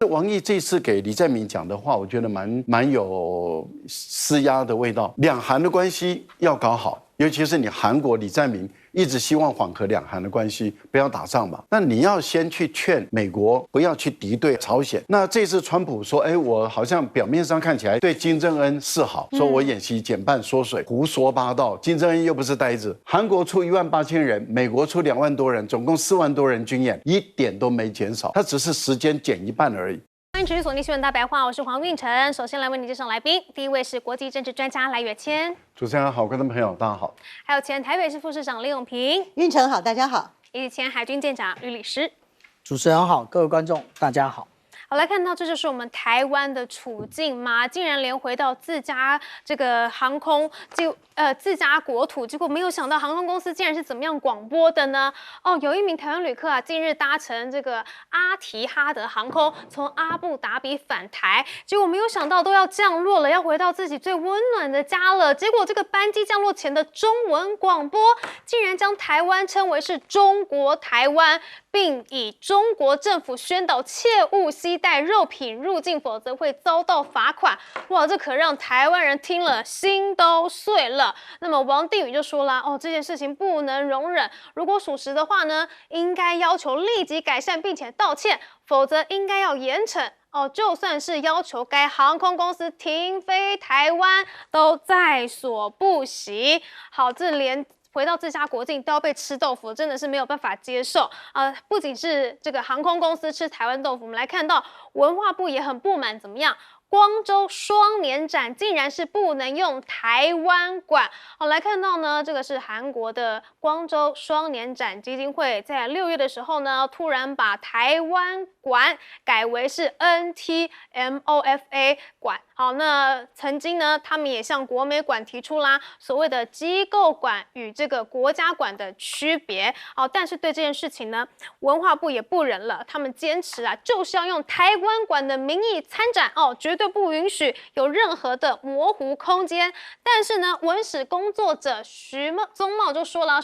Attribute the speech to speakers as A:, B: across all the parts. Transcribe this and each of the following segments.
A: 王毅这次给李在明讲的话，我觉得蛮有施压的味道。两韩的关系要搞好，尤其是你韩国李在明一直希望缓和两韩的关系，不要打仗嘛。那你要先去劝美国不要去敌对朝鲜。那这次川普说，我好像表面上看起来对金正恩示好，说我演习减半缩水，胡说八道。金正恩又不是呆子，韩国出18000人，美国出2万多人，总共4万多人军演，一点都没减少，它只是时间减一半而已。
B: 欢迎持续锁定新闻大白话，我是黄运成。首先来为你介绍来宾，第一位是国际政治专家赖岳谦，
A: 主持人好，观众朋友大家好。
B: 还有前台北市副市长李永平，
C: 运成好，大家好。
B: 以及前海军舰长吕礼诗。
D: 主持人好，各位观众大家好。
B: 好，来看到这就是我们台湾的处境嘛，竟然连回到自家这个航空自家国土，结果没有想到航空公司竟然是怎么样广播的呢？有一名台湾旅客啊，近日搭乘这个阿提哈德航空从阿布达比返台，结果没有想到都要降落了，要回到自己最温暖的家了。结果这个班机降落前的中文广播，竟然将台湾称为是中国台湾，并以中国政府宣导切勿携带肉品入境，否则会遭到罚款。哇，这可让台湾人听了心都碎了。那么王定宇就说啦，这件事情不能容忍，如果属实的话呢，应该要求立即改善并且道歉，否则应该要严惩。就算是要求该航空公司停飞台湾，都在所不惜。好，这连回到自家国境都要被吃豆腐，真的是没有办法接受。不仅是这个航空公司吃台湾豆腐，我们来看到文化部也很不满，怎么样？光州双年展竟然是不能用台湾馆。好，来看到呢，这个是韩国的光州双年展基金会在6月的时候呢，突然把台湾馆改为是 NTMOFA 馆。好，那曾经呢，他们也向国美馆提出啦所谓的机构馆与这个国家馆的区别。但是对这件事情呢，文化部也不忍了，他们坚持啊，就是要用台湾馆的名义参展绝对不允许有任何的模糊空间。但是呢，文史工作者徐宗茂就说了，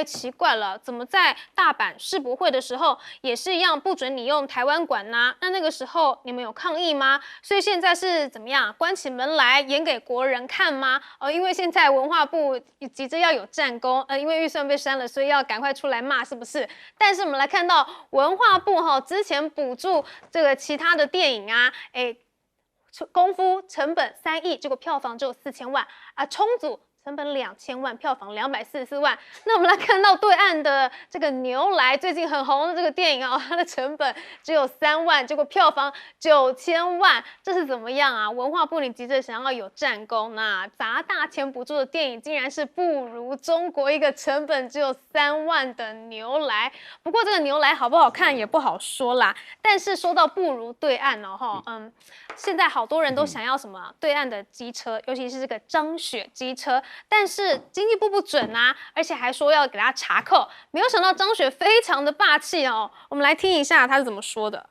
B: 奇怪了，怎么在大阪世博会的时候也是一样不准你用台湾馆呢？那个时候你们有抗议吗？所以现在是怎么样？关起门来演给国人看吗？因为现在文化部急着要有战功，因为预算被删了，所以要赶快出来骂，是不是？但是我们来看到文化部之前补助这个其他的电影啊，功夫成本3亿，结果票房只有4000万啊，冲组成本2000万，票房244万。那我们来看到对岸的这个牛来最近很红的这个电影它的成本只有3万，结果票房9000万，这是怎么样啊？文化部你急着想要有战功，那砸大钱补助的电影竟然是不如中国一个成本只有3万的牛来。不过这个牛来好不好看也不好说啦。但是说到不如对岸现在好多人都想要什么对岸的机车，尤其是这个张雪机车。但是经济部不准啊，而且还说要给他查扣。没有想到张雪非常的霸气我们来听一下他是怎么说的。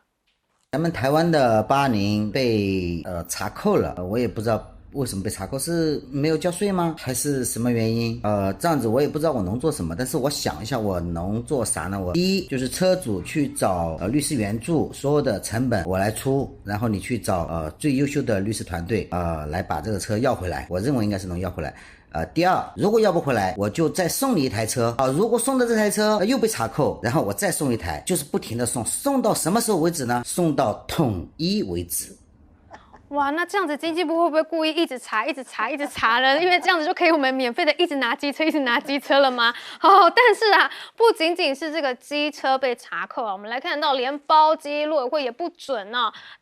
E: 咱们台湾的80被查扣了，我也不知道为什么被查扣，是没有交税吗？还是什么原因？这样子我也不知道我能做什么，但是我想一下我能做啥呢？我第一就是车主去找律师援助，所有的成本我来出，然后你去找最优秀的律师团队来把这个车要回来，我认为应该是能要回来。第二，如果要不回来，我就再送你一台车如果送的这台车又被查扣，然后我再送一台，就是不停的送到什么时候为止呢？送到统一为止。
B: 哇，那这样子经济部会不会故意一直查呢？因为这样子就可以我们免费的一直拿机车了吗？但是不仅仅是这个机车被查扣我们来看到连包机陆委会也不准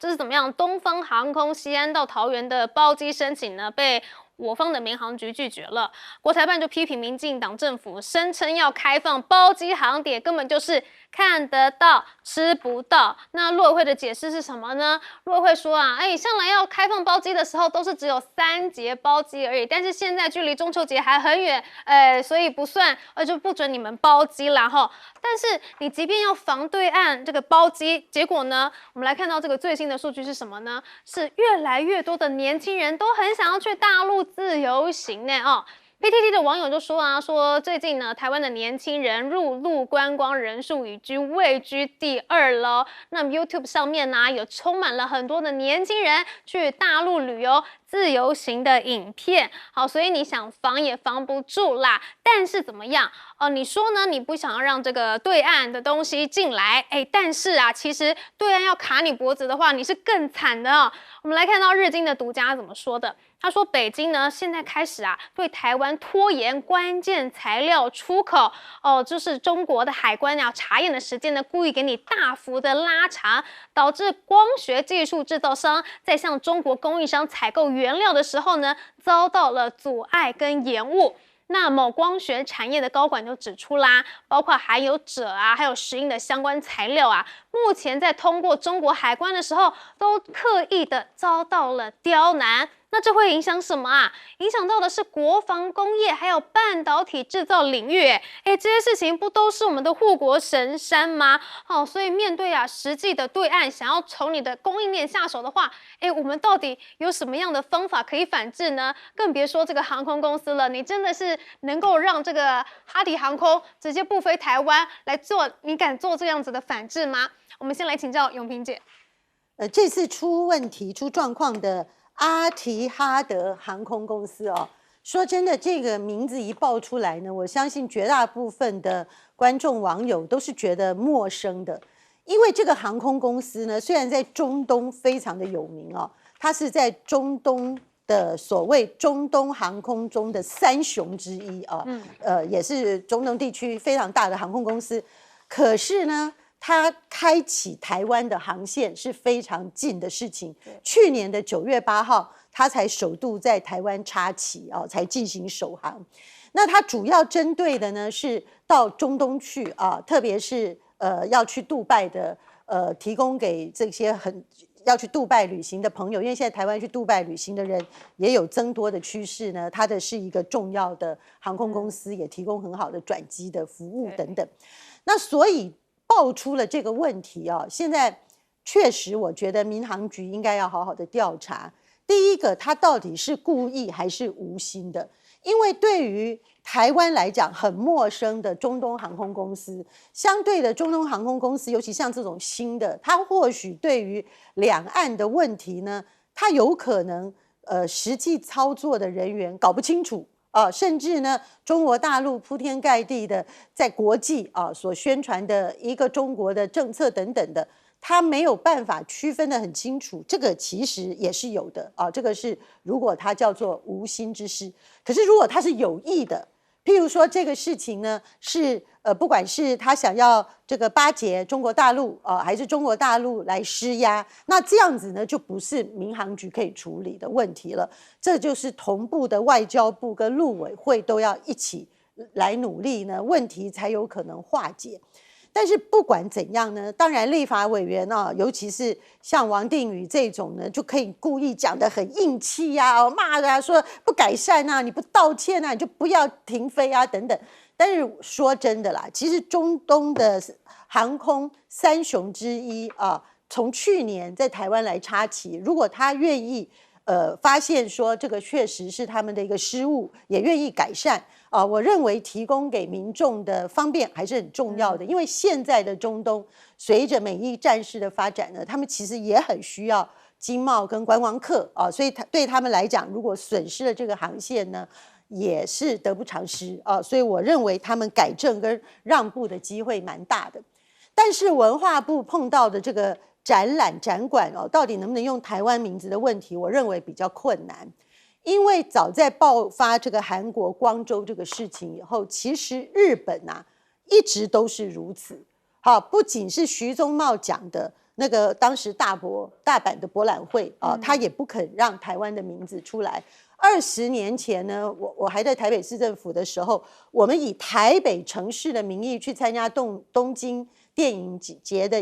B: 这是怎么样？东方航空西安到桃园的包机申请呢，被我方的民航局拒绝了。国台办就批评民进党政府声称要开放包机航点，根本就是看得到吃不到。那陆委会的解释是什么呢？陆委会说向来要开放包机的时候都是只有3节包机而已，但是现在距离中秋节还很远，所以不算，就不准你们包机啦但是你即便要防对岸这个包机，结果呢，我们来看到这个最新的数据是什么呢？是越来越多的年轻人都很想要去大陆自由行呢 PTT 的网友就说啊，说最近呢，台湾的年轻人入陆观光人数已经位居第2了。那么 YouTube 上面呢，有充满了很多的年轻人去大陆旅游自由行的影片。好，所以你想防也防不住啦。但是怎么样？你说呢？你不想要让这个对岸的东西进来，但是啊，其实对岸要卡你脖子的话，你是更惨的哦。我们来看到日经的独家怎么说的。他说，北京呢现在开始啊，对台湾拖延关键材料出口就是中国的海关要查验的时间呢，故意给你大幅的拉长，导致光学技术制造商在向中国供应商采购原料的时候呢，遭到了阻碍跟延误。那某光学产业的高管就指出啦，包括含有锗啊，还有石英的相关材料啊，目前在通过中国海关的时候，都刻意的遭到了刁难。那这会影响什么啊？影响到的是国防工业，还有半导体制造领域。这些事情不都是我们的护国神山吗？所以面对实际的对岸想要从你的供应链下手的话，我们到底有什么样的方法可以反制呢？更别说这个航空公司了，你真的是能够让这个哈迪航空直接不飞台湾来做，你敢做这样子的反制吗？我们先来请教永平姐。
C: 这次出问题、出状况的阿提哈德航空公司说真的，这个名字一报出来呢，我相信绝大部分的观众网友都是觉得陌生的，因为这个航空公司呢，虽然在中东非常的有名它是在中东的所谓中东航空中的3雄之一也是中东地区非常大的航空公司，可是呢，它开启台湾的航线是非常近的事情。去年的9月8号，它才首度在台湾插旗才进行首航。那它主要针对的呢是到中东去特别是要去杜拜的提供给这些要去杜拜旅行的朋友，因为现在台湾去杜拜旅行的人也有增多的趋势呢。它的是一个重要的航空公司，也提供很好的转机的服务等等。那所以爆出了这个问题现在确实我觉得民航局应该要好好的调查。第一个，它到底是故意还是无心的？因为对于台湾来讲很陌生的中东航空公司，相对的中东航空公司，尤其像这种新的，它或许对于两岸的问题呢，它有可能实际操作的人员搞不清楚甚至呢，中国大陆铺天盖地的在国际所宣传的一个中国的政策等等的，他没有办法区分得很清楚，这个其实也是有的这个是如果它叫做无心之失。可是如果它是有意的，譬如说这个事情呢是不管是他想要这个巴结中国大陆还是中国大陆来施压，那这样子呢就不是民航局可以处理的问题了，这就是同步的外交部跟陆委会都要一起来努力呢，问题才有可能化解。但是不管怎样呢，当然立法委员尤其是像王定宇这种呢，就可以故意讲得很硬气骂说不改善你不道歉你就不要停飞等等。但是说真的啦，其实中东的航空3雄之一从去年在台湾来插旗，如果他愿意发现说这个确实是他们的一个失误，也愿意改善我认为提供给民众的方便还是很重要的。因为现在的中东随着美伊战事的发展呢，他们其实也很需要经贸跟观光客所以对他们来讲，如果损失了这个航线呢，也是得不偿失所以我认为他们改正跟让步的机会蛮大的。但是文化部碰到的这个展览展馆到底能不能用台湾名字的问题，我认为比较困难。因为早在爆发这个韩国光州这个事情以后，其实日本一直都是如此不仅是徐宗茂讲的那个当时大阪的博览会他也不肯让台湾的名字出来。20年前呢，我还在台北市政府的时候，我们以台北城市的名义去参加东京电影节的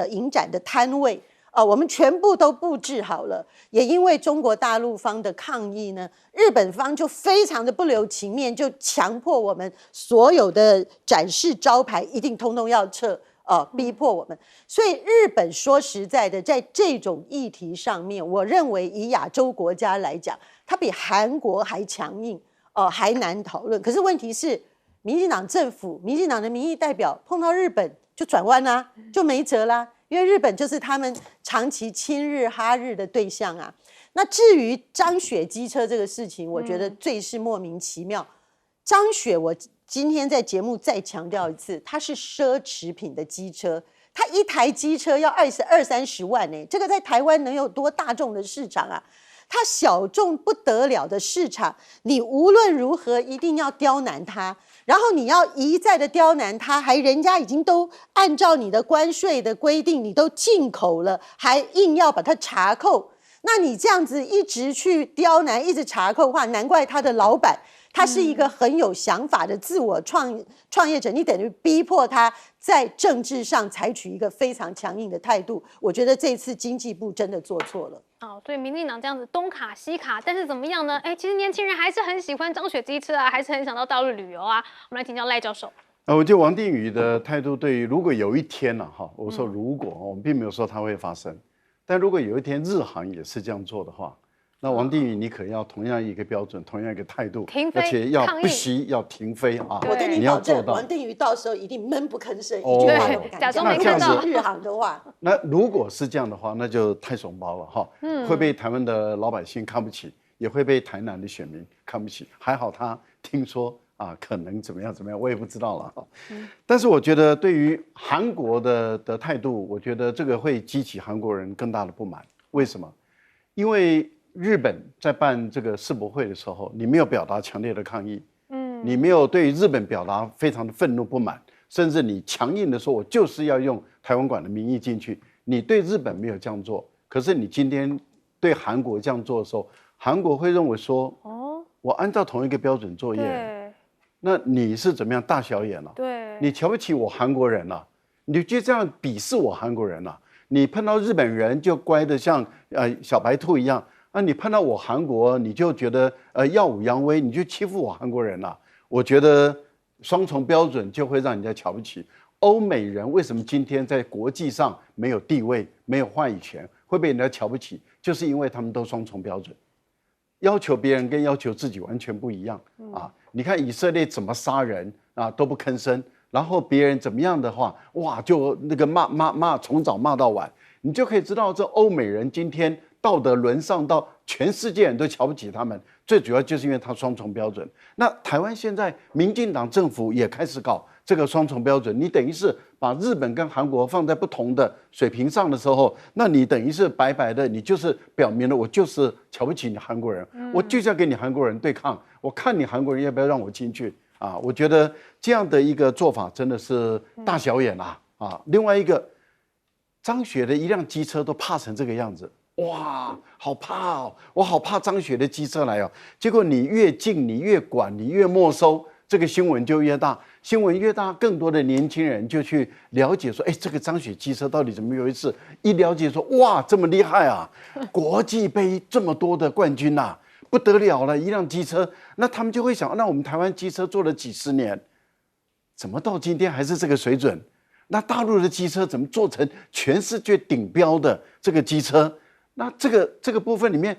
C: 影展的摊位我们全部都布置好了，也因为中国大陆方的抗议呢，日本方就非常的不留情面，就强迫我们所有的展示招牌一定通通要撤逼迫我们。所以日本说实在的，在这种议题上面，我认为以亚洲国家来讲，它比韩国还强硬还难讨论。可是问题是，民进党政府、民进党的民意代表碰到日本就转弯啦，就没辙啦，因为日本就是他们长期亲日哈日的对象啊。那至于张雪机车这个事情，我觉得最是莫名其妙。张雪，我今天在节目再强调一次，它是奢侈品的机车，它一台机车要20-30万呢，这个在台湾能有多大众的市场啊？它小众不得了的市场，你无论如何一定要刁难它，然后你要一再的刁难它，还人家已经都按照你的关税的规定，你都进口了，还硬要把它查扣。那你这样子一直去刁难，一直查扣的话，难怪他的老板他是一个很有想法的自我创业者，你等于逼迫他在政治上采取一个非常强硬的态度。我觉得这次经济部真的做错了。
B: 所以民进党这样子东卡西卡，但是怎么样呢？其实年轻人还是很喜欢张雪机车啊，还是很想到大陆旅游啊。我们来请教赖教授。
A: 我觉得王定宇的态度对于如果有一天呢，我说如果我们并没有说它会发生。但如果有一天日航也是这样做的话，那王定宇你可能要同样一个标准，同样一个态度，而且要不惜要停飞啊！
C: 我跟你保证，王定宇到时候一定闷不吭声，一句话都不敢
B: 假装没看到
C: 日航的话。
A: 那如果是这样的话，那就太怂包了哈，会被台湾的老百姓看不起，也会被台南的选民看不起。还好他听说可能怎么样，我也不知道了哈。但是我觉得对于韩国的态度，我觉得这个会激起韩国人更大的不满。为什么？因为日本在办这个世博会的时候，你没有表达强烈的抗议，你没有对日本表达非常的愤怒不满，甚至你强硬的说，我就是要用台湾馆的名义进去。你对日本没有这样做，可是你今天对韩国这样做的时候，韩国会认为说，我按照同一个标准作业。那你是怎么样大小眼了？
B: 对，
A: 你瞧不起我韩国人了，你就这样鄙视我韩国人了。你碰到日本人就乖得像小白兔一样，你碰到我韩国你就觉得耀武扬威，你就欺负我韩国人了。我觉得双重标准就会让人家瞧不起。欧美人为什么今天在国际上没有地位、没有话语权，会被人家瞧不起，就是因为他们都双重标准，要求别人跟要求自己完全不一样啊。你看以色列怎么杀人都不吭声，然后别人怎么样的话，哇，就那个骂，从早骂到晚，你就可以知道这欧美人今天道德沦丧到全世界人都瞧不起他们，最主要就是因为他双重标准。那台湾现在民进党政府也开始搞这个双重标准，你等于是把日本跟韩国放在不同的水平上的时候，那你等于是白白的，你就是表明了我就是瞧不起你韩国人，我就是要跟你韩国人对抗，我看你韩国人要不要让我进去啊？我觉得这样的一个做法真的是大小眼啊！另外一个，张雪的一辆机车都怕成这个样子。哇，好怕哦！我好怕张雪的机车来哦。结果你越禁，你越管，你越没收，这个新闻就越大。新闻越大，更多的年轻人就去了解说，这个张雪机车到底怎么回事？一了解说，哇，这么厉害啊！国际杯这么多的冠军啊，不得了了，一辆机车。那他们就会想，那我们台湾机车做了几十年，怎么到今天还是这个水准？那大陆的机车怎么做成全世界顶标的这个机车？那这个部分里面，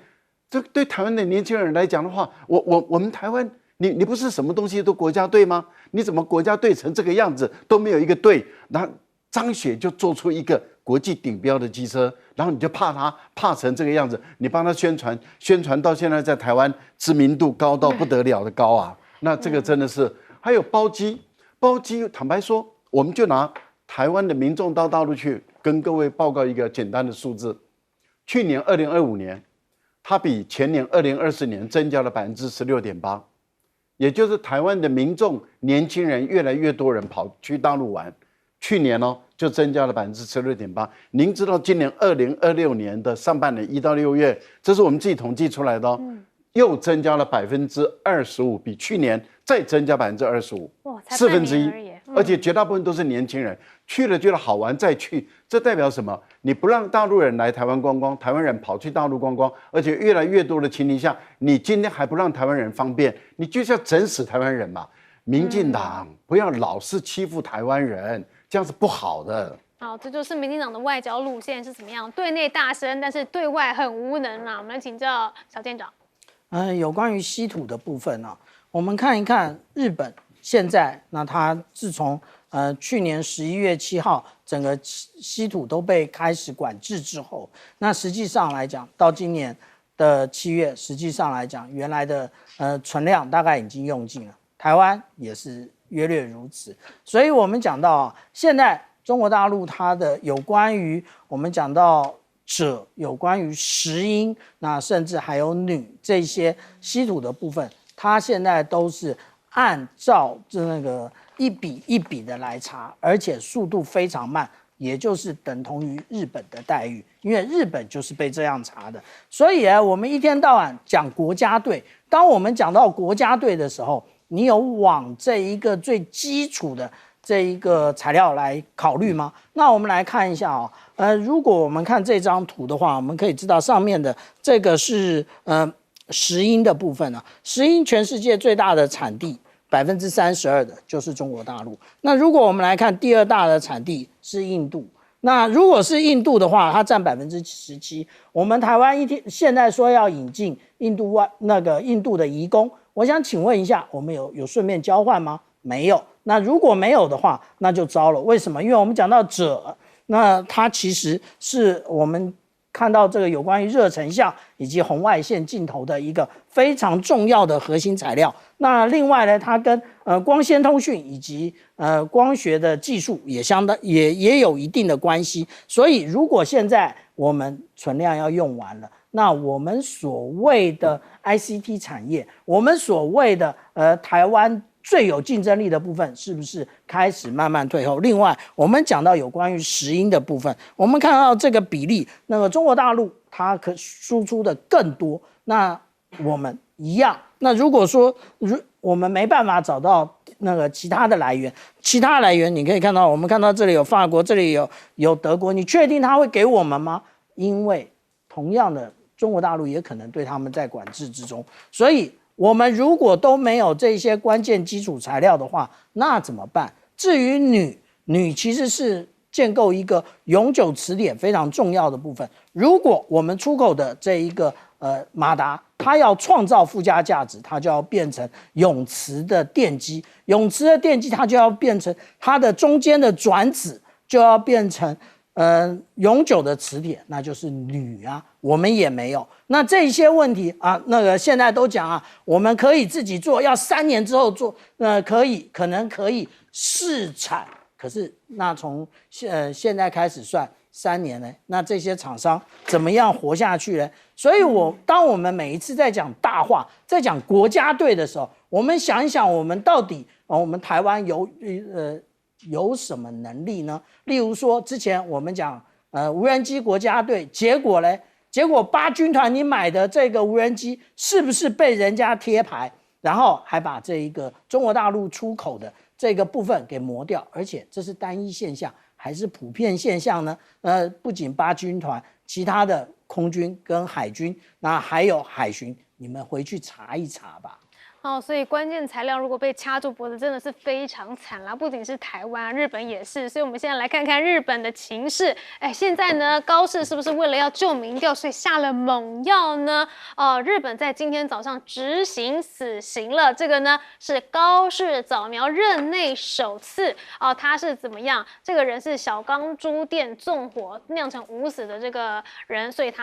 A: 这对台湾的年轻人来讲的话，我们台湾，你不是什么东西都国家队吗？你怎么国家队成这个样子都没有一个队？那张雪就做出一个国际顶标的机车，然后你就怕成这个样子，你帮他宣传到现在在台湾知名度高到不得了的高啊！那这个真的是还有包机，坦白说，我们就拿台湾的民众到大陆去跟各位报告一个简单的数字。去年2025年，它比前年2024年增加了16.8%，也就是台湾的民众年轻人越来越多人跑去大陆玩，去年就增加了16.8%。您知道今年2026年的上半年1到6月，这是我们自己统计出来的又增加了25%，比去年再增加25%，
B: 哇，才
A: 1/4
B: 而已。
A: 而且绝大部分都是年轻人，去了觉得好玩再去，这代表什么？你不让大陆人来台湾观光，台湾人跑去大陆观光，而且越来越多的情况下，你今天还不让台湾人方便，你就是要整死台湾人嘛！民进党不要老是欺负台湾人，这样是不好的。
B: 好，这就是民进党的外交路线是怎么样？对内大声，但是对外很无能啦。我们来请教小舰长。
D: 有关于稀土的部分我们看一看日本现在，那它自从去年11月7号整个稀土都被开始管制之后，那实际上来讲，到今年的7月，实际上来讲，原来的存量大概已经用尽了，台湾也是约略如此。所以我们讲到现在中国大陆它的有关于我们讲到锗，有关于石英，那甚至还有铝这些稀土的部分，它现在都是按照那个一笔一笔的来查，而且速度非常慢，也就是等同于日本的待遇，因为日本就是被这样查的。所以我们一天到晚讲国家队，当我们讲到国家队的时候，你有往这一个最基础的这一个材料来考虑吗？那我们来看一下如果我们看这张图的话，我们可以知道上面的这个是石英的部分石英全世界最大的产地32%的就是中国大陆。那如果我们来看第二大的产地是印度，那如果是印度的话，它占17%。我们台湾现在说要引进印度的移工，我想请问一下，我们有顺便交换吗？没有。那如果没有的话，那就糟了。为什么？因为我们讲到锗，那它其实是我们看到这个有关于热成像以及红外线镜头的一个非常重要的核心材料。那另外呢，它跟光纤通讯以及光学的技术也有一定的关系。所以如果现在我们存量要用完了，那我们所谓的 ICT 产业，我们所谓的台湾最有竞争力的部分是不是开始慢慢退后？另外，我们讲到有关于石英的部分，我们看到这个比例，那个中国大陆它可输出的更多，那我们一样。那如果说我们没办法找到那个其他的来源，你可以看到，我们看到这里有法国，这里有德国，你确定他会给我们吗？因为同样的，中国大陆也可能对他们在管制之中，所以我们如果都没有这些关键基础材料的话，那怎么办？至于铝其实是建构一个永久磁点非常重要的部分。如果我们出口的这一个马达，它要创造附加价值，它就要变成永磁的电机，永磁的电机它就要变成它的中间的转子就要变成永久的磁铁，那就是铝啊，我们也没有。那这些问题那个现在都讲我们可以自己做，要3年之后做，可能可以试产，可是那从现在开始算3年呢，那这些厂商怎么样活下去呢？所以当我们每一次在讲大话，在讲国家队的时候，我们想一想，我们到底我们台湾有什么能力呢？例如说，之前我们讲无人机国家队，结果8军团你买的这个无人机是不是被人家贴牌，然后还把这一个中国大陆出口的这个部分给磨掉？而且这是单一现象还是普遍现象呢？不仅8军团，其他的空军跟海军，那还有海巡，你们回去查一查吧。
B: 所以关键材料如果被掐住脖子，真的是非常惨啦！不仅是台湾，日本也是。所以我们现在来看看日本的情势。现在呢，高市是不是为了要救民调，所以下了猛药呢？日本在今天早上执行死刑了。这个呢是高市早苗任内首次他是怎么样？这个人是小钢珠店纵火酿成5死的这个人，所以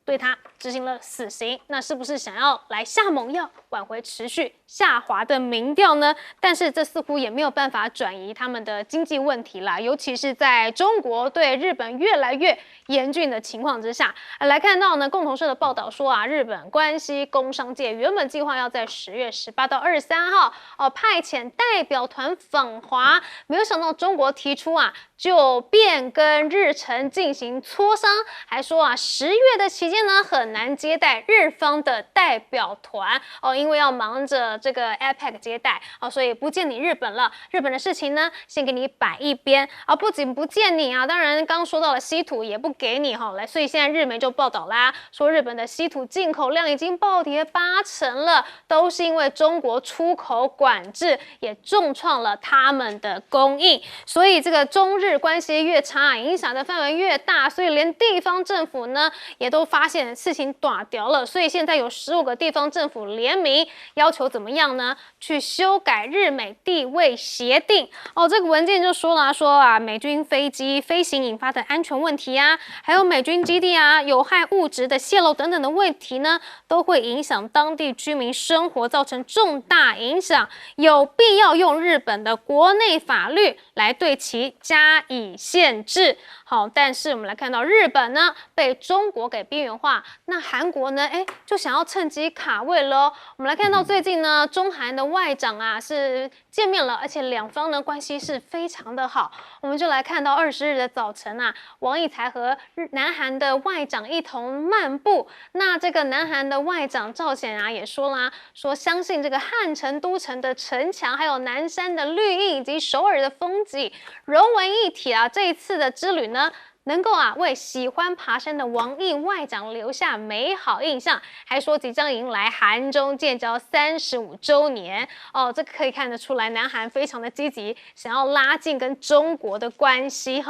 B: 对他执行了死刑，那是不是想要来下猛药，挽回持续下滑的民调呢？但是这似乎也没有办法转移他们的经济问题啦，尤其是在中国对日本越来越严峻的情况之下。来看到呢，共同社的报道说日本关西工商界原本计划要在10月18到23号派遣代表团访华，没有想到中国提出就便跟日程进行磋商，还说10月的期间呢很难接待日方的代表团因为要忙着这个 APEC 接待所以不见你日本了。日本的事情呢先给你摆一边不仅不见你当然刚说到了稀土也不给你所以现在日媒就报道啦，说日本的稀土进口量已经暴跌80%了，都是因为中国出口管制也重创了他们的供应，所以这个中日关系越差，影响的范围越大，所以连地方政府呢也都发发现事情大条了，所以现在有15个地方政府联名要求怎么样呢？去修改日美地位协定。这个文件就说了美军飞机飞行引发的安全问题啊，还有美军基地啊有害物质的泄漏等等的问题呢，都会影响当地居民生活，造成重大影响，有必要用日本的国内法律来对其加以限制。好，但是我们来看到日本呢被中国给边缘化，那韩国呢，就想要趁机卡位咯。我们来看到最近呢，中韩的外长啊是见面了，而且两方呢关系是非常的好。我们就来看到20日的早晨啊，王毅才和南韩的外长一同漫步。那这个南韩的外长赵显啊也说啦，说相信这个汉城都城的城墙，还有南山的绿荫以及首尔的风景融为一体啊。这一次的之旅呢，能够为喜欢爬山的王毅外长留下美好印象，还说即将迎来韩中建交35周年这个可以看得出来，南韩非常的积极，想要拉近跟中国的关系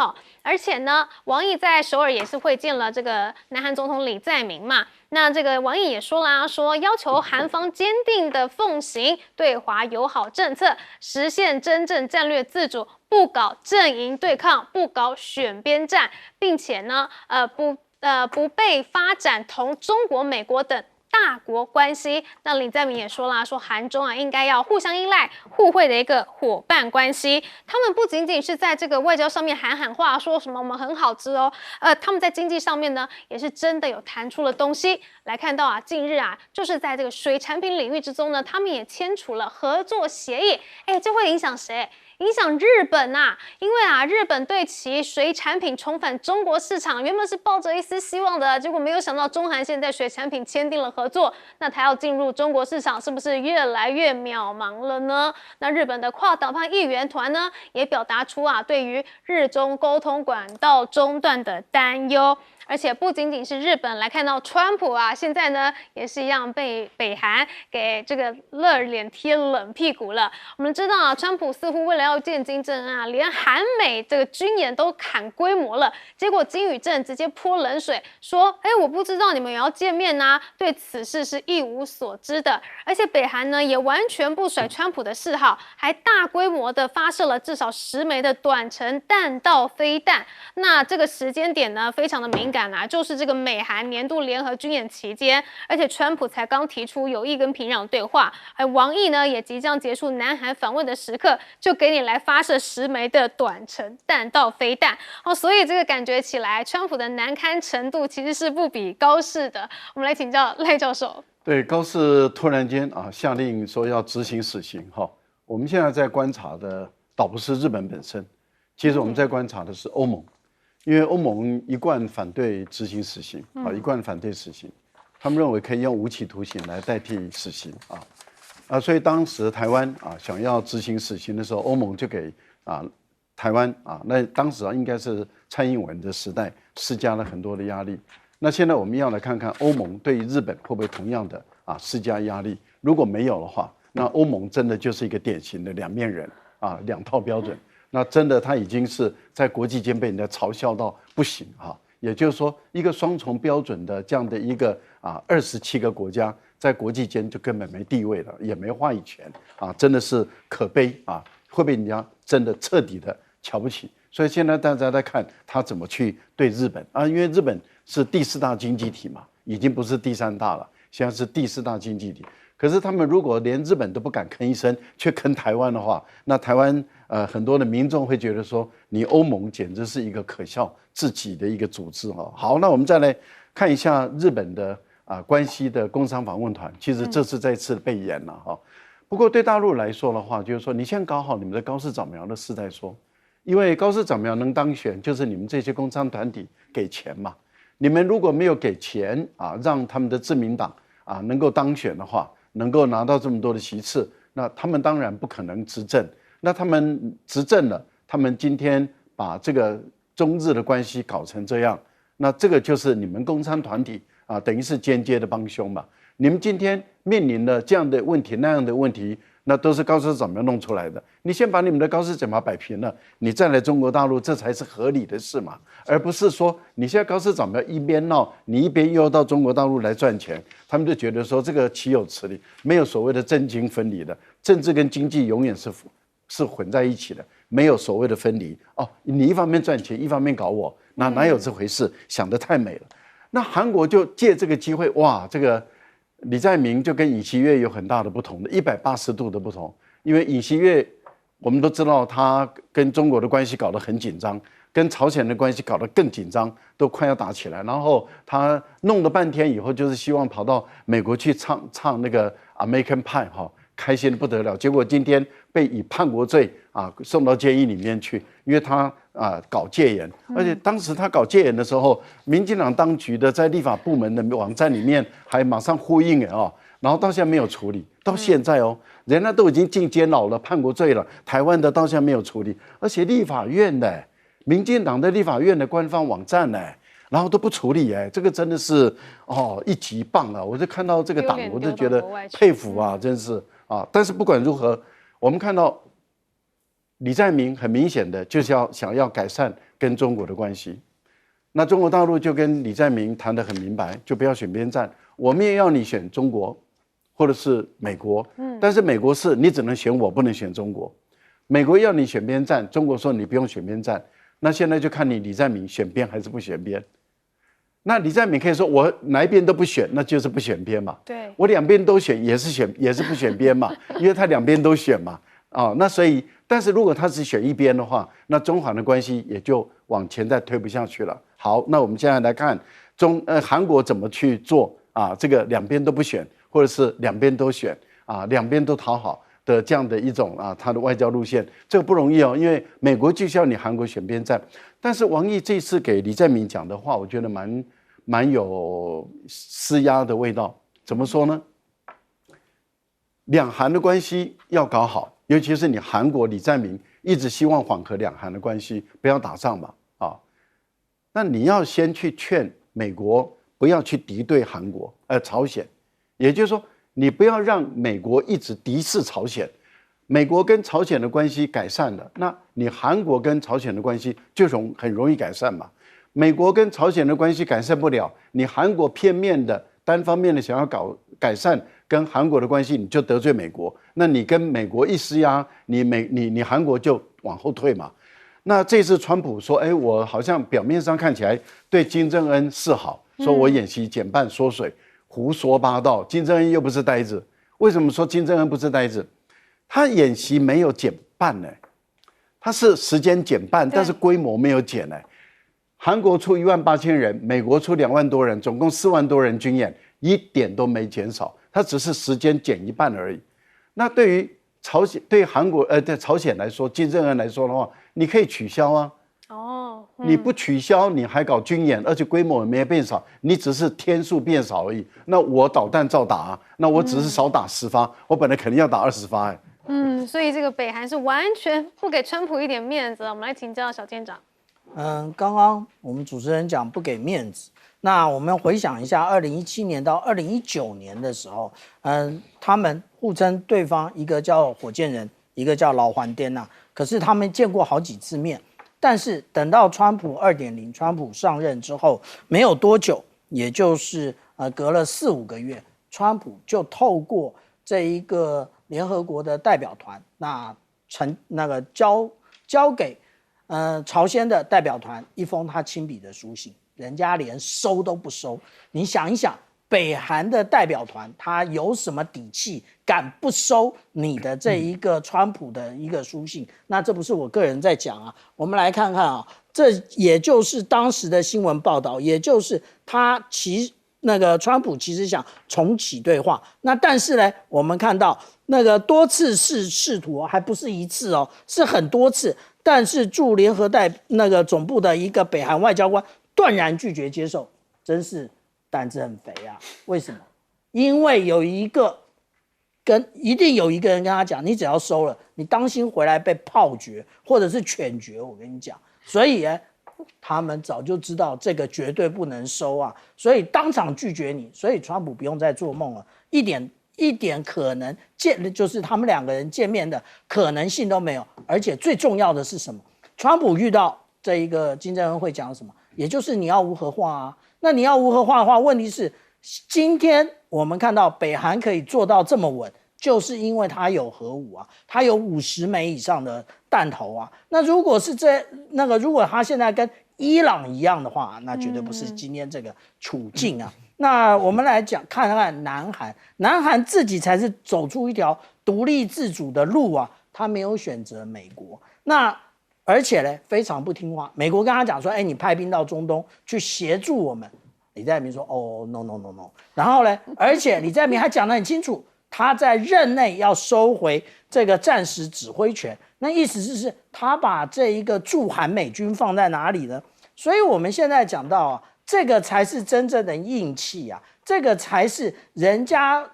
B: 而且呢，王毅在首尔也是会见了这个南韩总统李在明嘛。那这个王毅也说啦，说要求韩方坚定的奉行对华友好政策，实现真正战略自主，不搞阵营对抗，不搞选边站，并且呢，不被发展同中国、美国等大国关系。那李在明也说啦，说韩中应该要互相依赖、互惠的一个伙伴关系。他们不仅仅是在这个外交上面喊话，说什么我们很好吃他们在经济上面呢，也是真的有谈出了东西。来看到近日就是在这个水产品领域之中呢，他们也签署了合作协议。这会影响谁？影响日本因为日本对其水产品重返中国市场原本是抱着一丝希望的，结果没有想到中韩现在水产品签订了合作，那它要进入中国市场是不是越来越渺茫了呢？那日本的跨党派议员团呢，也表达出对于日中沟通管道中断的担忧。而且不仅仅是日本，来看到川普现在呢也是一样被北韩给这个热脸贴冷屁股了。我们知道川普似乎为了要见金正恩连韩美这个军演都砍规模了，结果金宇镇直接泼冷水，说我不知道你们也要见面对此事是一无所知的。而且北韩呢也完全不甩川普的示好，还大规模的发射了至少10枚的短程弹道飞弹。那这个时间点呢非常的敏感就是这个美韩年度联合军演期间，而且川普才刚提出有意跟平壤对话，而王毅呢也即将结束南韩访问的时刻，就给你来发射10枚的短程弹道飞弹所以这个感觉起来，川普的难堪程度其实是不比高市的。我们来请教赖教授。
A: 对，高市突然间下令说要执行死刑我们现在在观察的倒不是日本本身，其实我们在观察的是欧盟。因为欧盟一贯反对执行死刑一贯反对死刑，他们认为可以用无期徒刑来代替死刑所以当时台湾想要执行死刑的时候，欧盟就给台湾那当时应该是蔡英文的时代施加了很多的压力。那现在我们要来看看欧盟对于日本会不会同样的施加压力，如果没有的话，那欧盟真的就是一个典型的两面人两套标准。那真的，他已经是在国际间被人家嘲笑到不行也就是说，一个双重标准的这样的一个27个国家，在国际间就根本没地位了，也没话语权真的是可悲会被人家真的彻底的瞧不起。所以现在大家在看他怎么去对日本因为日本是第4大经济体嘛，已经不是第3大了，现在是第4大经济体。可是他们如果连日本都不敢吭一声，却吭台湾的话，那台湾很多的民众会觉得说，你欧盟简直是一个可笑自己的一个组织好，那我们再来看一下日本的关西的工商访问团，其实这是再次被延了不过对大陆来说的话，就是说你先搞好你们的高市早苗的事再说，因为高市早苗能当选，就是你们这些工商团体给钱嘛。你们如果没有给钱让他们的自民党能够当选的话，能够拿到这么多的席次，那他们当然不可能执政。那他们执政了，他们今天把这个中日的关系搞成这样，那这个就是你们工商团体等于是间接的帮凶嘛。你们今天面临了这样的问题那样的问题那都是高市长要弄出来的。你先把你们的高市长摆平了，你再来中国大陆，这才是合理的事嘛，而不是说你现在高市长一边闹，你一边又要到中国大陆来赚钱，他们就觉得说这个岂有此理，没有所谓的政经分离的，政治跟经济永远是混在一起的，没有所谓的分离哦。你一方面赚钱，一方面搞我，哪有这回事？想得太美了。那韩国就借这个机会，哇，这个李在明就跟尹锡悦有很大的不同的180度的不同，因为尹锡悦我们都知道他跟中国的关系搞得很紧张，跟朝鲜的关系搞得更紧张，都快要打起来。然后他弄了半天以后，就是希望跑到美国去唱那个 American Pie 哈，开心的不得了。结果今天被以叛国罪送到监狱里面去，因为他搞戒严，而且当时他搞戒严的时候，民进党当局的在立法部门的网站里面还马上呼应然后到现在没有处理，到现在人家都已经进监牢了，叛国罪了，台湾的到现在没有处理，而且立法院的民进党的立法院的官方网站然后都不处理这个真的是一级棒啊！我就看到这个党，我就觉得佩服啊，真是但是不管如何，我们看到李在明很明显的就是想要改善跟中国的关系，那中国大陆就跟李在明谈得很明白，就不要选边站，我们也要你选中国或者是美国，但是美国是你只能选我，不能选中国。美国要你选边站，中国说你不用选边站，那现在就看你李在明选边还是不选边。那李在明可以说我哪一边都不选，那就是不选边嘛。
B: 对，
A: 我两边都选也是不选边嘛，因为他两边都选嘛。那所以，但是如果他只选一边的话，那中韩的关系也就往前再推不下去了。好，那我们现在来看韩国怎么去做这个两边都不选，或者是两边都选两边都讨好的这样的一种他的外交路线，这个不容易因为美国就需要你韩国选边站。但是王毅这次给李在明讲的话，我觉得蛮有施压的味道。怎么说呢？两韩的关系要搞好，尤其是你韩国李在明一直希望缓和两韩的关系，不要打仗嘛那你要先去劝美国不要去敌对韩国朝鲜，也就是说你不要让美国一直敌视朝鲜。美国跟朝鲜的关系改善了，那你韩国跟朝鲜的关系就很容易改善嘛。美国跟朝鲜的关系改善不了，你韩国片面的单方面的想要改善跟韩国的关系，你就得罪美国。那你跟美国一施压，你韩国就往后退嘛。那这次川普说，我好像表面上看起来对金正恩示好，说我演习减半缩水，胡说八道。金正恩又不是呆子，为什么说金正恩不是呆子？他演习没有减半他是时间减半，但是规模没有减韩国出18000人，美国出2万多人，总共4万多人军演，一点都没减少，他只是时间减一半而已。那对于对韩国对朝鲜来说，金正恩来说的话，你可以取消你不取消，你还搞军演，而且规模也没变少，你只是天数变少而已。那我导弹照打那我只是少打10发，我本来肯定要打20发
B: 所以这个北韩是完全不给川普一点面子。我们来请教小舰长。
D: 刚刚我们主持人讲不给面子，那我们回想一下，2017年到2019年的时候，他们互称对方一个叫火箭人，一个叫老还颠可是他们见过好几次面，但是等到川普2.0，川普上任之后没有多久，也就是隔了4、5个月，川普就透过这一个联合国的代表团，交给朝鲜的代表团一封他亲笔的书信，人家连收都不收。你想一想，北韩的代表团他有什么底气敢不收你的这一个川普的一个书信？那这不是我个人在讲我们来看看这也就是当时的新闻报道，也就是他川普其实想重启对话，那但是呢，我们看到多次试图还不是一次是很多次，但是驻联合总部的一个北韩外交官断然拒绝接受，真是胆子很肥为什么？因为一定有一个人跟他讲，你只要收了，你当心回来被炮决或者是犬决。我跟你讲，所以他们早就知道这个绝对不能收所以当场拒绝你。所以川普不用再做梦了，一点一点可能就是他们2个人见面的可能性都没有。而且最重要的是什么？川普遇到这一个金正恩会讲什么？也就是你要无核化啊。那你要无核化的话，问题是今天我们看到北韩可以做到这么稳，就是因为它有核武啊，它有50枚以上的弹头啊。那如果是如果它现在跟伊朗一样的话，那绝对不是今天这个处境啊。那我们来看看南韩，南韩自己才是走出一条独立自主的路啊，他没有选择美国。那而且呢，非常不听话。美国跟他讲说，你派兵到中东去协助我们。李在明说，哦 ，no no no no。然后呢，而且李在明还讲得很清楚，他在任内要收回这个战时指挥权。那意思是他把这一个驻韩美军放在哪里呢？所以我们现在讲到啊，这个才是真正的硬气啊，这个才是人家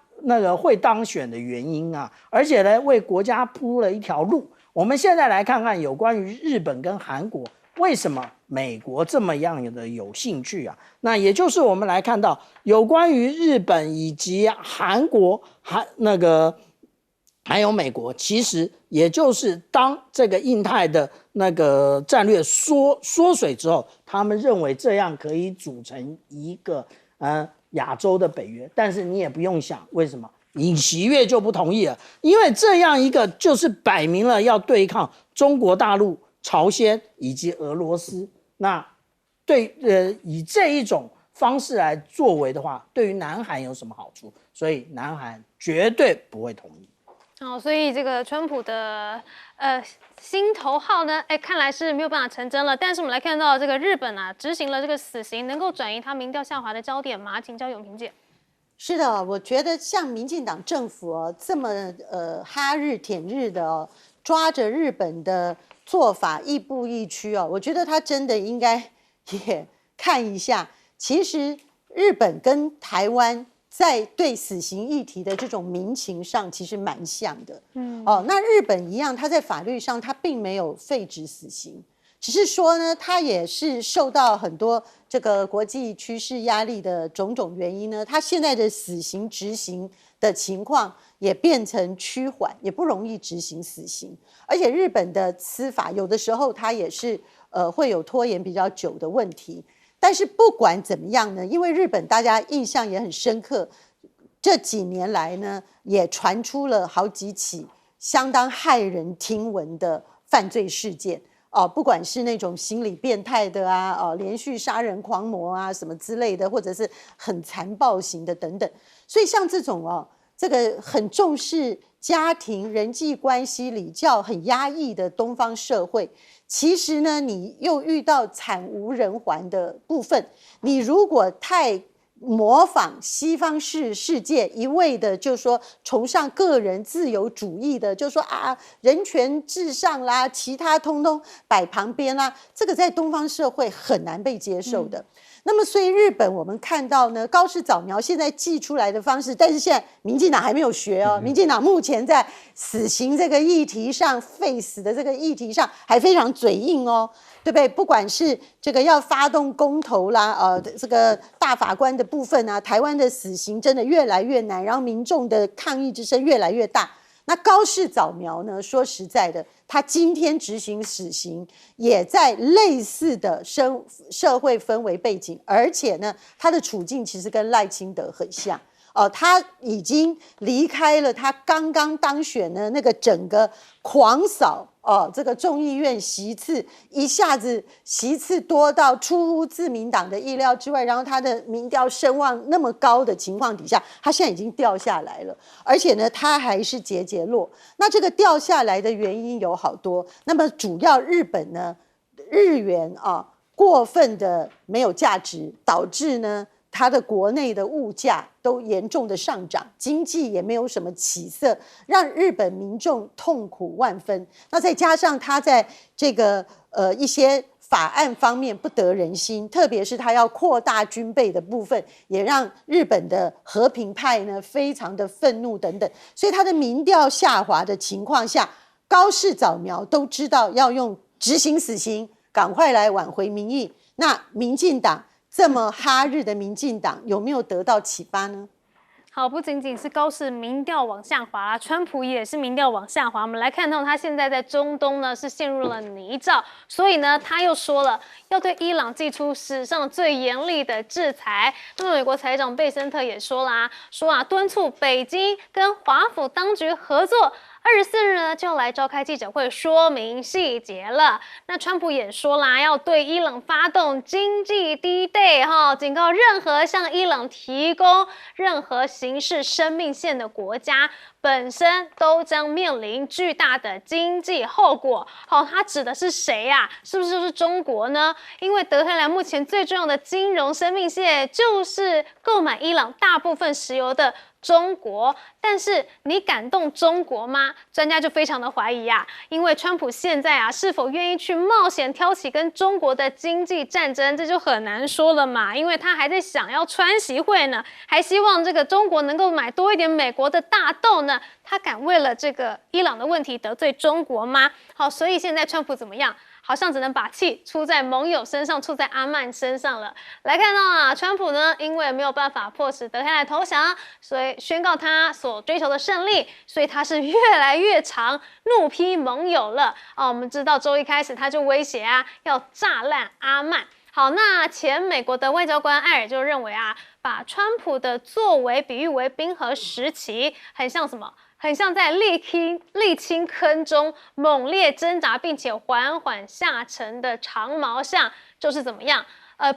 D: 会当选的原因啊，而且呢，为国家铺了一条路。我们现在来看看有关于日本跟韩国，为什么美国这么样的有兴趣啊？那也就是我们来看到有关于日本以及韩国还有美国，其实也就是当这个印太的战略缩水之后，他们认为这样可以组成一个亚洲的北约。但是你也不用想，为什么尹锡悦就不同意了？因为这样一个就是摆明了要对抗中国大陆、朝鲜以及俄罗斯。那以这一种方式来作为的话，对于南韩有什么好处？所以南韩绝对不会同意。
B: 所以这个川普的心头好呢，看来是没有办法成真了。但是我们来看到这个日本啊，执行了这个死刑，能够转移他民调下滑的焦点吗？请教永平姐。
C: 是的，我觉得像民进党政府这么哈日舔日的抓着日本的做法亦步亦趋我觉得他真的应该也看一下，其实日本跟台湾在对死刑议题的这种民情上其实蛮像的。那日本一样，他在法律上他并没有废止死刑。只是说呢，他也是受到很多这个国际趋势压力的种种原因呢，他现在的死刑执行的情况也变成趋缓，也不容易执行死刑。而且日本的司法有的时候他也是会有拖延比较久的问题。但是不管怎么样呢，因为日本大家印象也很深刻，这几年来呢也传出了好几起相当骇人听闻的犯罪事件。不管是那种心理变态的连续杀人狂魔什么之类的，或者是很残暴型的等等。所以像这种这个很重视家庭人际关系礼教很压抑的东方社会，其实呢你又遇到惨无人寰的部分。你如果太模仿西方世界，一味的就说崇尚个人自由主义的，就说人权至上啦，其他通通摆旁边啦，这个在东方社会很难被接受的。那么所以日本我们看到呢，高市早苗现在祭出来的方式，但是现在民进党还没有学民进党目前在死刑这个议题上，废死的这个议题上还非常嘴硬对不对？不管是这个要发动公投啦，这个大法官的部分台湾的死刑真的越来越难，然后民众的抗议之声越来越大。那高市早苗呢，说实在的，他今天执行死刑也在类似的社会氛围背景，而且呢他的处境其实跟赖清德很像他已经离开了他刚刚当选的那个整个狂扫这个众议院席次，一下子席次多到出乎自民党的意料之外，然后他的民调声望那么高的情况底下，他现在已经掉下来了，而且呢他还是节落。那这个掉下来的原因有好多，那么主要日本呢日元过分的没有价值，导致呢它的国内的物价都严重的上涨，经济也没有什么起色，让日本民众痛苦万分。那再加上它在这个一些法案方面不得人心，特别是它要扩大军备的部分，也让日本的和平派呢非常的愤怒等等。所以它的民调下滑的情况下，高市早苗都知道要用执行死刑，赶快来挽回民意。那民进党这么哈日的民进党有没有得到启发呢？
B: 好，不仅仅是高市民调往下滑啦，川普也是民调往下滑。我们来看到他现在在中东呢是陷入了泥沼，所以呢他又说了要对伊朗祭出史上最严厉的制裁。那么美国财长贝森特也说啦，敦促北京跟华府当局合作。24日呢就来召开记者会说明细节了。那川普也说啦，要对伊朗发动经济低贷警告任何向伊朗提供任何形式生命线的国家，本身都将面临巨大的经济后果。它指的是谁呀？是不是就是中国呢？因为德黑兰目前最重要的金融生命线就是购买伊朗大部分石油的中国，但是你敢动中国吗？专家就非常的怀疑啊，因为川普现在是否愿意去冒险挑起跟中国的经济战争，这就很难说了嘛。因为他还在想要川习会呢，还希望这个中国能够买多一点美国的大豆呢，他敢为了这个伊朗的问题得罪中国吗？好，所以现在川普怎么样？好像只能把气出在盟友身上，出在阿曼身上了。来看到川普呢，因为没有办法迫使德黑兰投降，所以宣告他所追求的胜利，所以他是越来越常怒批盟友了。我们知道周一开始他就威胁要炸烂阿曼。好，那前美国的外交官艾尔就认为把川普的作为比喻为冰河时期，很像什么？很像在沥青坑中猛烈挣扎，并且缓缓下沉的长毛象，就是怎么样？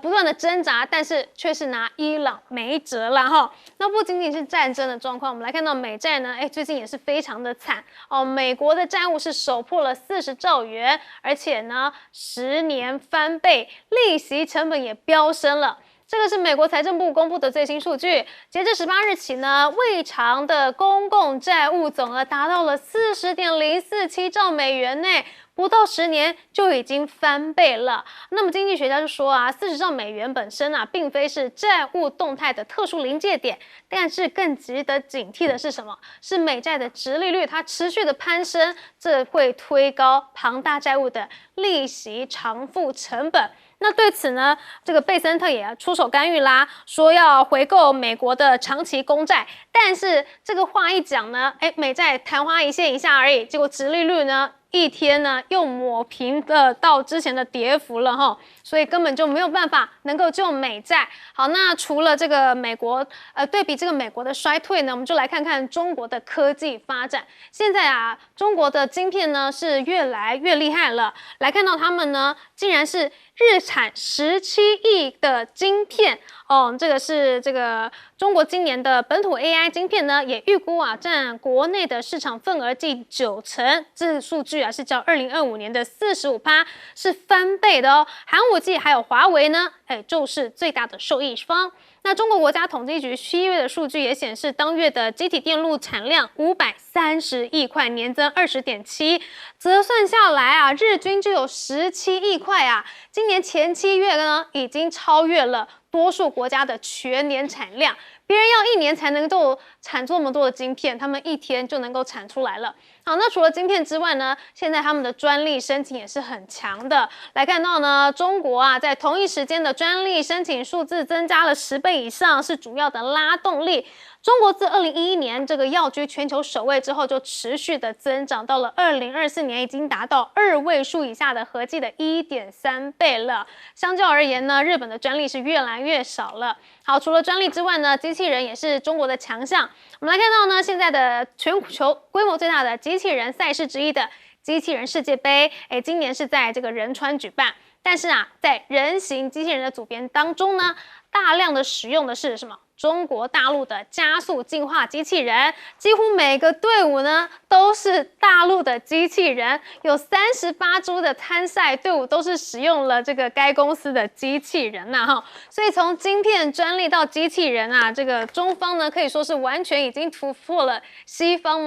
B: 不断的挣扎，但是却是拿伊朗没辙啦哈。那不仅仅是战争的状况，我们来看到美债呢，最近也是非常的惨哦。美国的债务是首破了40兆元，而且呢10年翻倍，利息成本也飙升了。这个是美国财政部公布的最新数据，截至18日起呢，未偿的公共债务总额达到了40.047兆美元呢，不到10年就已经翻倍了。那么经济学家就说40兆美元本身并非是债务动态的特殊临界点，但是更值得警惕的是什么？是美债的殖利率它持续的攀升，这会推高庞大债务的利息偿付成本。那对此呢，这个贝森特也出手干预啦，说要回购美国的长期公债，但是这个话一讲呢，美债昙花一现一下而已，结果殖利率呢一天呢又抹平了到之前的跌幅了哈，所以根本就没有办法能够救美债。好，那除了这个美国对比这个美国的衰退呢，我们就来看看中国的科技发展。现在中国的晶片呢是越来越厉害了，来看到他们呢竟然是日产17亿的晶片哦，这个是这个中国今年的本土 AI 晶片呢，也预估占国内的市场份额近90%，这数据是较2025年的45%，是翻倍的哦。寒武纪还有华为呢，就是最大的受益方。那中国国家统计局7月的数据也显示，当月的机体电路产量530亿块，年增20.7%，折算下来日均就有17亿块今年前7月呢，已经超越了多数国家的全年产量。别人要1年才能够产这么多的晶片，他们1天就能够产出来了。好，那除了晶片之外呢，现在他们的专利申请也是很强的。来看到呢，中国在同一时间的专利申请数字增加了10倍以上，是主要的拉动力。中国自2011年这个跃居全球首位之后，就持续的增长，到了2024年已经达到2位数以下的合计的1.3倍了。相较而言呢，日本的专利是越来越少了。好，除了专利之外呢，机器人也是中国的强项。我们来看到呢，现在的全球规模最大的机器人赛事之一的机器人世界杯，今年是在这个仁川举办。但是在人形机器人的组别当中呢，大量的使用的是什么？中国大陆的加速进化机器人，几乎每个队伍呢都是大陆的机器人，有38支的参赛队伍都是使用了这个该公司的机器人哈。所以从晶片专利到机器人这个中方呢可以说是完全已经突破了西方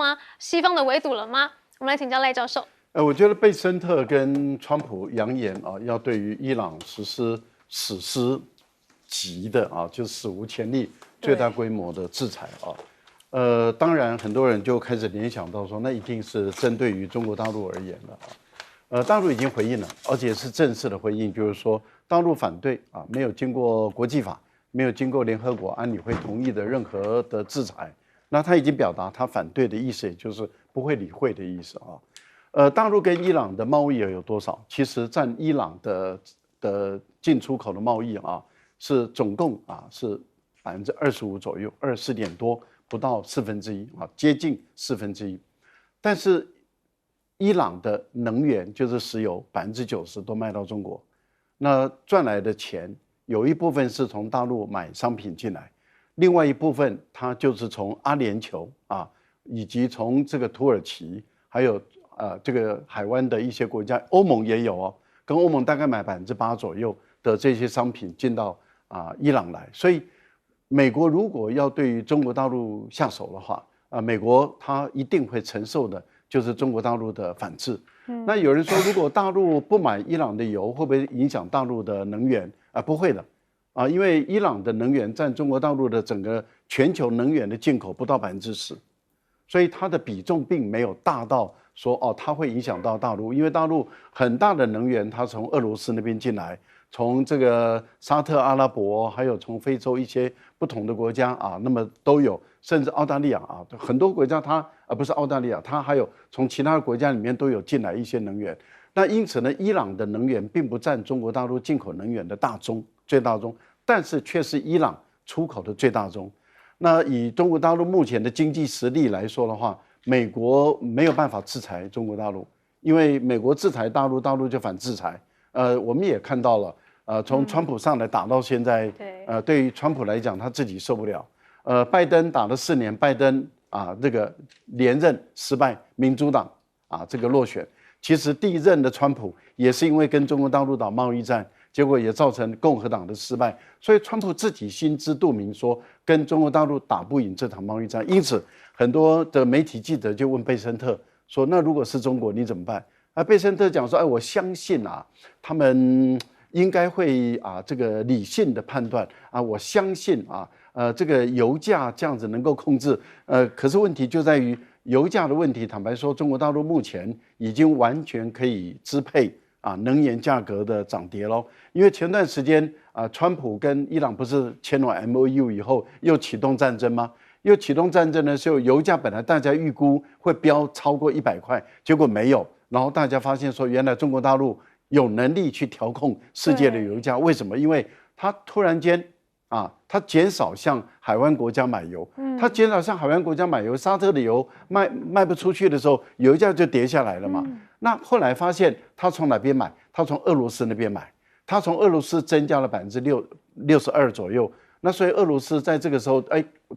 B: 的围堵了吗？我们来请教赖教授。
A: 我觉得贝森特跟川普扬言要对于伊朗实施史诗级的就史无前例、最大规模的制裁当然很多人就开始联想到说，那一定是针对于中国大陆而言的大陆已经回应了，而且是正式的回应，就是说大陆反对没有经过国际法没有经过联合国安理会同意的任何的制裁。那他已经表达他反对的意思，也就是不会理会的意思啊。大陆跟伊朗的贸易额有多少？其实占伊朗的进出口的贸易啊，是总共是25%左右，24点多，不到1/4啊，接近1/4。但是伊朗的能源就是石油，90%都卖到中国，那赚来的钱有一部分是从大陆买商品进来，另外一部分它就是从阿联酋以及从这个土耳其，还有这个海湾的一些国家，欧盟也有哦，跟欧盟大概买8%左右的这些商品进到伊朗来，所以美国如果要对于中国大陆下手的话，美国它一定会承受的就是中国大陆的反制。那有人说，如果大陆不买伊朗的油，会不会影响大陆的能源？不会的，因为伊朗的能源占中国大陆的整个全球能源的进口不到10%，所以它的比重并没有大到说它会影响到大陆，因为大陆很大的能源它从俄罗斯那边进来，从这个沙特阿拉伯，还有从非洲一些不同的国家那么都有，甚至澳大利亚很多国家它不是澳大利亚，它还有从其他的国家里面都有进来一些能源。那因此呢，伊朗的能源并不占中国大陆进口能源的最大宗，但是却是伊朗出口的最大宗。那以中国大陆目前的经济实力来说的话，美国没有办法制裁中国大陆，因为美国制裁大陆，大陆就反制裁。我们也看到了，从川普上来打到现在，对于川普来讲，他自己受不了。拜登打了4年，拜登这个连任失败，民主党这个落选。其实第一任的川普也是因为跟中国大陆打贸易战，结果也造成共和党的失败，所以川普自己心知肚明，说跟中国大陆打不赢这场贸易战。因此，很多的媒体记者就问贝森特说：“那如果是中国，你怎么办？”贝森特讲说：“我相信他们应该会这个理性的判断我相信这个油价这样子能够控制。可是问题就在于油价的问题。坦白说，中国大陆目前已经完全可以支配能源价格的涨跌咯。因为前段时间川普跟伊朗不是签了 MOU 以后又启动战争吗？又启动战争的时候，油价本来大家预估会飙超过100块，结果没有。然后大家发现说，原来中国大陆有能力去调控世界的油价。为什么？因为它突然间它减少向海湾国家买油，它减少向海湾国家买油，沙特的油卖不出去的时候，油价就跌下来了嘛。那后来发现它从哪边买？它从俄罗斯那边买，它从俄罗斯增加了62%左右。那所以俄罗斯在这个时候，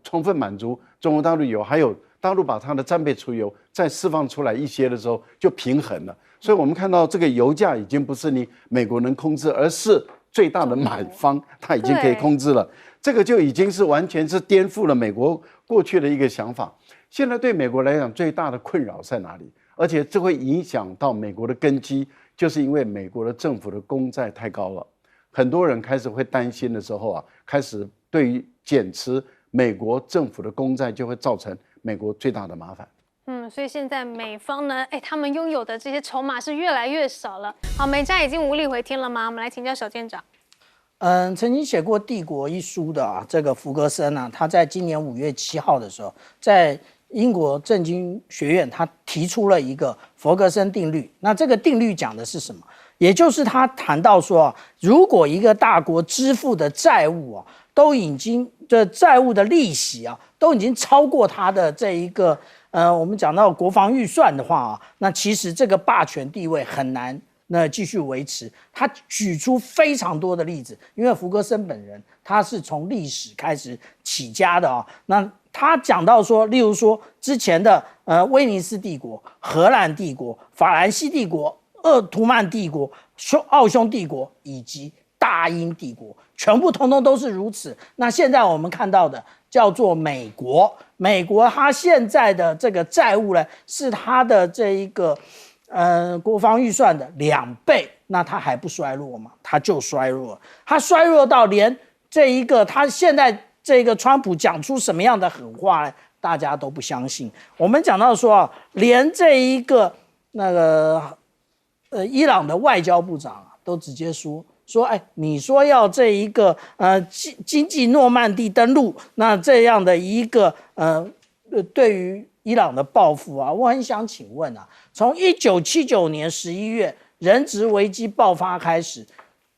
A: 充分满足中国大陆油，还有大陆把它的战备储油再释放出来一些的时候，就平衡了。所以我们看到这个油价已经不是你美国能控制，而是最大的买方他已经可以控制了。这个就已经是完全是颠覆了美国过去的一个想法。现在对美国来讲最大的困扰在哪里？而且这会影响到美国的根基，就是因为美国的政府的公债太高了。很多人开始会担心的时候开始对于减持美国政府的公债就会造成美国最大的麻烦。
B: 所以现在美方呢，他们拥有的这些筹码是越来越少了。好，美债已经无力回天了吗？我们来请教小舰长。
D: 曾经写过《帝国》一书的这个福格森他在今年5月7号的时候，在英国政经学院他提出了一个福格森定律。那这个定律讲的是什么？也就是他谈到说，如果一个大国支付的债务都已经这债务的利息都已经超过他的这一个我们讲到国防预算的话那其实这个霸权地位很难继续维持。他举出非常多的例子，因为福格森本人他是从历史开始起家的那他讲到说，例如说之前的威尼斯帝国、荷兰帝国、法兰西帝国、鄂图曼帝国、奥匈帝国以及大英帝国，全部通通都是如此。那现在我们看到的叫做美国，美国它现在的这个债务呢，是它的这一个国防预算的2倍，那它还不衰弱吗？它就衰弱，它衰弱到连这一个它现在这个川普讲出什么样的狠话呢，大家都不相信。我们讲到说连这一个伊朗的外交部长都直接说，说，哎，你说要这一个经济诺曼底登陆，那这样的一个对于伊朗的报复啊，我很想请问啊，从1979年11月人质危机爆发开始，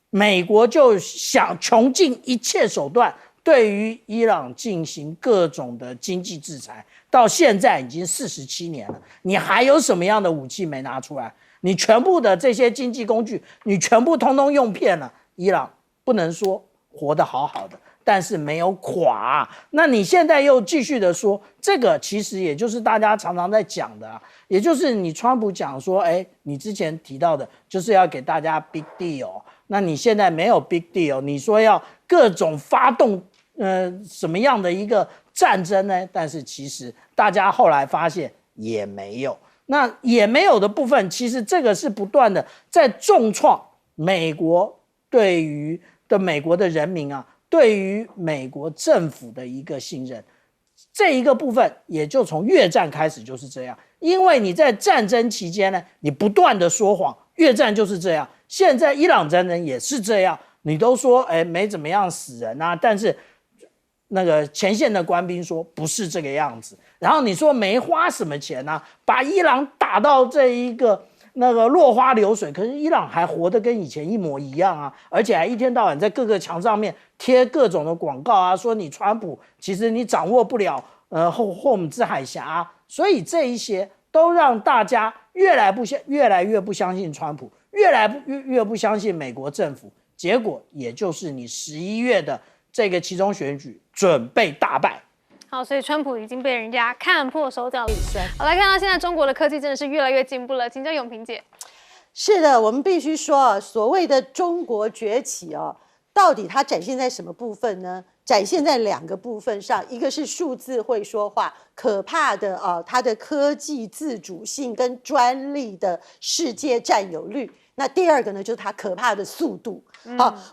D: 美国就想穷尽一切手段对于伊朗进行各种的经济制裁，到现在已经47年了，你还有什么样的武器没拿出来？你全部的这些经济工具，你全部通通用遍了，伊朗不能说活得好好的，但是没有垮。那你现在又继续的说，这个其实也就是大家常常在讲的也就是你川普讲说，哎，你之前提到的就是要给大家 big deal， 那你现在没有 big deal， 你说要各种发动什么样的一个战争呢？但是其实大家后来发现也没有。那也没有的部分，其实这个是不断的在重创美国美国的人民对于美国政府的一个信任。这一个部分也就从越战开始就是这样，因为你在战争期间呢，你不断的说谎，越战就是这样，现在伊朗战争也是这样，你都说没怎么样死人但是那个前线的官兵说不是这个样子，然后你说没花什么钱把伊朗打到这一个那个落花流水，可是伊朗还活得跟以前一模一样而且还一天到晚在各个墙上面贴各种的广告说你川普其实你掌握不了霍姆兹海峡所以这一些都让大家越来越不相信川普，越来越不相信美国政府，结果也就是你11月的这个期中选举准备大败。
B: 好，所以川普已经被人家看破手脚了。好，来看到现在中国的科技真的是越来越进步了，请教永平姐。
C: 是的，我们必须说所谓的中国崛起到底它展现在什么部分呢？展现在2个部分上，一个是数字会说话，可怕的它的科技自主性跟专利的世界占有率。那第2个呢，就是它可怕的速度。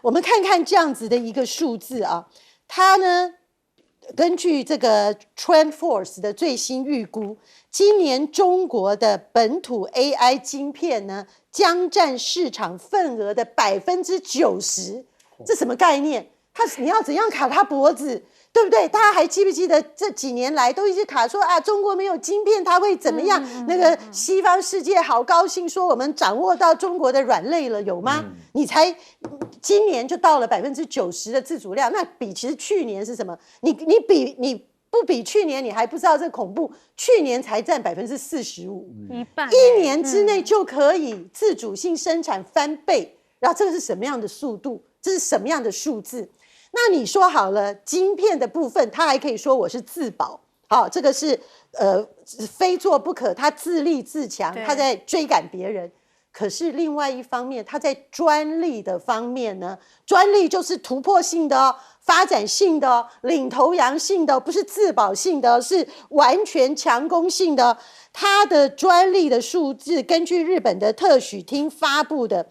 C: 我们看看这样子的一个数字它呢，根据这个 TrendForce 的最新预估，今年中国的本土 AI 晶片呢，将占市场份额的90%，这什么概念？你要怎样卡他脖子，对不对？大家还记不记得这几年来都一直卡说中国没有晶片它会怎么样？那个西方世界好高兴说我们掌握到中国的软肋了，有吗？你才今年就到了90%的自主量，那其实去年是什么？你不比去年，你还不知道这恐怖。去年才占45%，
B: 一半
C: ，1年之内就可以自主性生产翻倍。然后这个是什么样的速度？这是什么样的数字？那你说好了，晶片的部分，他还可以说我是自保，这个是非做不可，他自立自强，他在追赶别人。可是另外一方面，他在专利的方面呢，专利就是突破性的发展性的领头羊性的，不是自保性的，是完全强攻性的。它的专利的数字，根据日本的特许厅发布的，